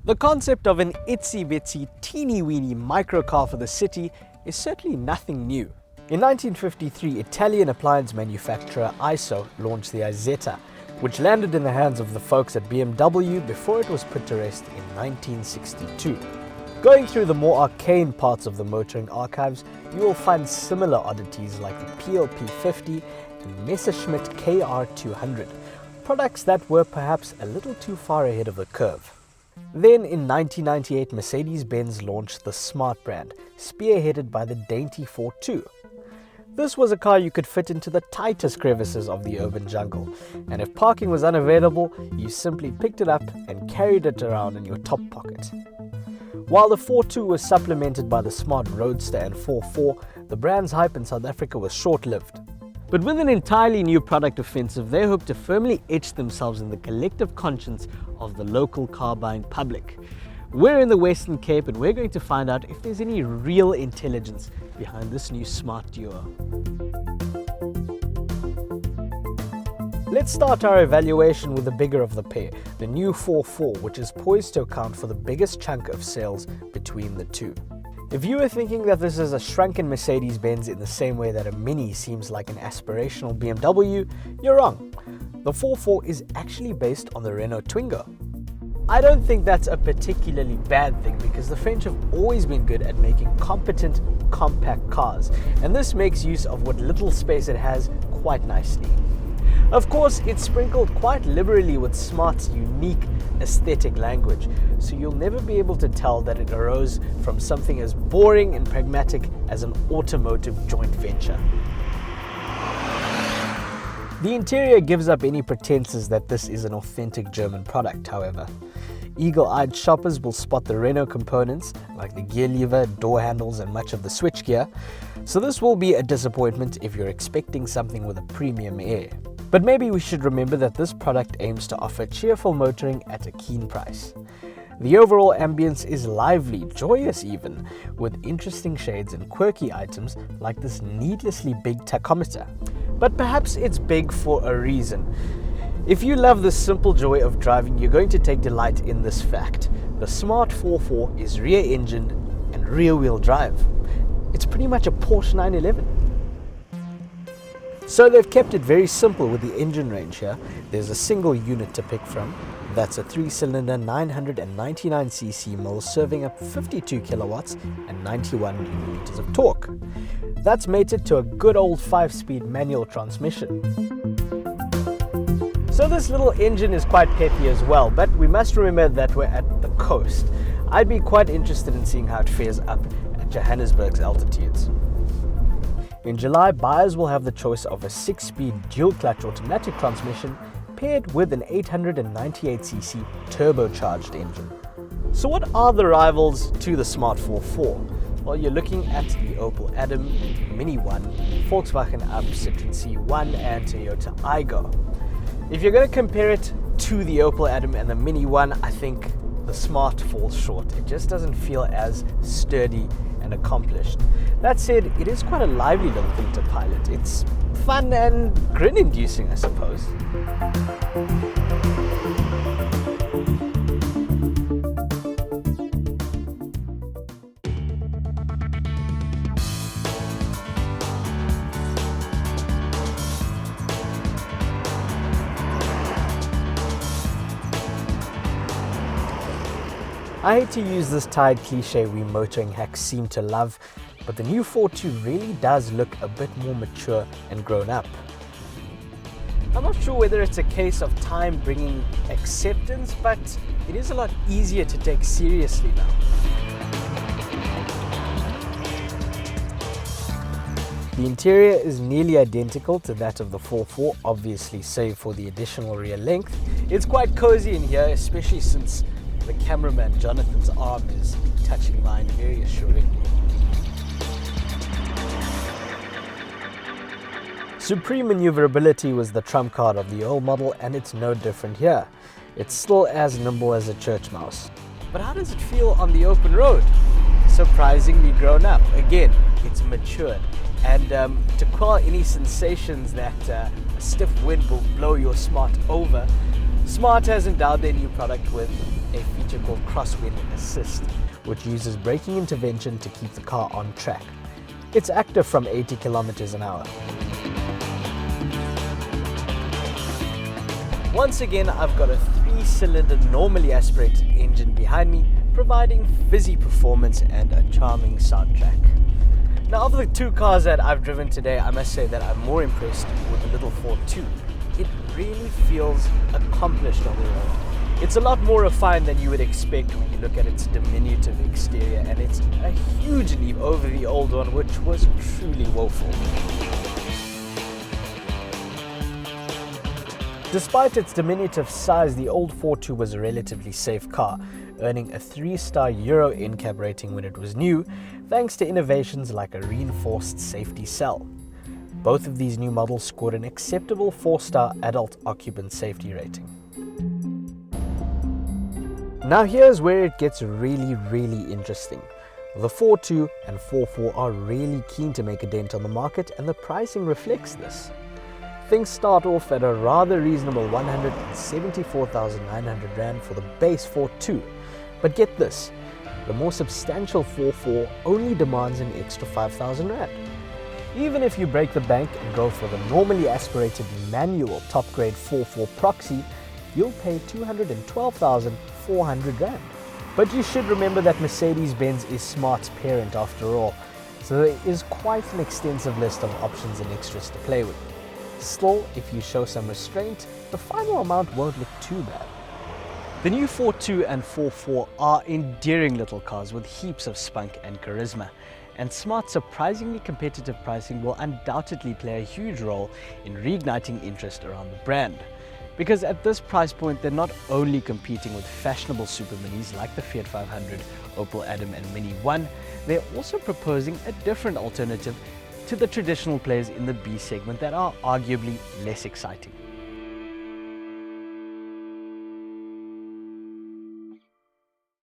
The concept of an itsy-bitsy, teeny-weeny microcar for the city is certainly nothing new. In 1953, Italian appliance manufacturer ISO launched the Isetta, which landed in the hands of the folks at BMW before it was put to rest in 1962. Going through the more arcane parts of the motoring archives, you will find similar oddities like the PLP50 and Messerschmitt KR200, products that were perhaps a little too far ahead of the curve. Then in 1998, Mercedes-Benz launched the Smart brand, spearheaded by the dainty for2. This was a car you could fit into the tightest crevices of the urban jungle, and if parking was unavailable, you simply picked it up and carried it around in your top pocket. While the for2 was supplemented by the Smart Roadster and for4, the brand's hype in South Africa was short-lived. But with an entirely new product offensive, they hope to firmly etch themselves in the collective conscience of the local car-buying public. We're in the Western Cape and we're going to find out if there's any real intelligence behind this new smart duo. Let's start our evaluation with the bigger of the pair, the new for4, which is poised to account for the biggest chunk of sales between the two. If you were thinking that this is a shrunken Mercedes-Benz in the same way that a Mini seems like an aspirational BMW, you're wrong. The for4 is actually based on the Renault Twingo. I don't think that's a particularly bad thing because the French have always been good at making competent, compact cars, and this makes use of what little space it has quite nicely. Of course, it's sprinkled quite liberally with Smart's unique aesthetic language, so you'll never be able to tell that it arose from something as boring and pragmatic as an automotive joint venture. The interior gives up any pretenses that this is an authentic German product, however. Eagle-eyed shoppers will spot the Renault components, like the gear lever, door handles, and much of the switchgear, so this will be a disappointment if you're expecting something with a premium air. But maybe we should remember that this product aims to offer cheerful motoring at a keen price. The overall ambience is lively, joyous even, with interesting shades and quirky items like this needlessly big tachometer. But perhaps it's big for a reason. If you love the simple joy of driving, you're going to take delight in this fact. The Smart for4 is rear-engined and rear-wheel drive. It's pretty much a Porsche 911. So they've kept it very simple with the engine range here. There's a single unit to pick from. That's a 3-cylinder 999cc mill serving up 52 kilowatts and 91 newton meters of torque. That's mated to a good old 5-speed manual transmission. So this little engine is quite peppy as well, but we must remember that we're at the coast. I'd be quite interested in seeing how it fares up at Johannesburg's altitudes. In July, buyers will have the choice of a 6-speed dual-clutch automatic transmission paired with an 898cc turbocharged engine. So what are the rivals to the Smart for4? Well, you're looking at the Opel Adam, Mini 1, Volkswagen Up, Citroen C1 and Toyota Aygo. If you're going to compare it to the Opel Adam and the Mini 1, I think the Smart falls short. It just doesn't feel as sturdy and accomplished. That said, it is quite a lively little thing to pilot. It's fun and grin-inducing, I suppose. I hate to use this tired cliche we motoring hacks seem to love, but the new for2 really does look a bit more mature and grown up. I'm not sure whether it's a case of time bringing acceptance, but it is a lot easier to take seriously now. The interior is nearly identical to that of the for4, obviously save for the additional rear length. It's quite cozy in here, especially since the cameraman Jonathan's arm is touching mine very assuringly. Supreme maneuverability was the trump card of the old model, and it's no different here. It's still as nimble as a church mouse. But how does it feel on the open road? Surprisingly grown up. Again, it's matured. And to quell any sensations that a stiff wind will blow your Smart over, Smart has endowed their new product with a feature called Crosswind Assist, which uses braking intervention to keep the car on track. It's active from 80 kilometers an hour. Once again, I've got a 3-cylinder normally aspirated engine behind me, providing fizzy performance and a charming soundtrack. Now, of the two cars that I've driven today, I must say that I'm more impressed with the little for2. It really feels accomplished on the road. It's a lot more refined than you would expect when you look at its diminutive exterior, and it's a huge leap over the old one, which was truly woeful. Despite its diminutive size, the old for2 was a relatively safe car, earning a 3-star Euro NCAP rating when it was new, thanks to innovations like a reinforced safety cell. Both of these new models scored an acceptable 4-star adult occupant safety rating. Now here's where it gets really interesting. The for2 and for4 are really keen to make a dent on the market, and the pricing reflects this. Things start off at a rather reasonable 174,900 Rand for the base for2. But get this, the more substantial for4 only demands an extra 5,000 Rand. Even if you break the bank and go for the normally aspirated manual top-grade for4 Proxy, you'll pay 212,400 Rand. But you should remember that Mercedes-Benz is Smart's parent after all, so there is quite an extensive list of options and extras to play with. Still, if you show some restraint, the final amount won't look too bad. The new for2 and for4 are endearing little cars with heaps of spunk and charisma, and Smart's surprisingly competitive pricing will undoubtedly play a huge role in reigniting interest around the brand. Because at this price point, they're not only competing with fashionable super minis like the Fiat 500, Opel Adam and Mini 1, they're also proposing a different alternative to the traditional players in the B segment that are arguably less exciting.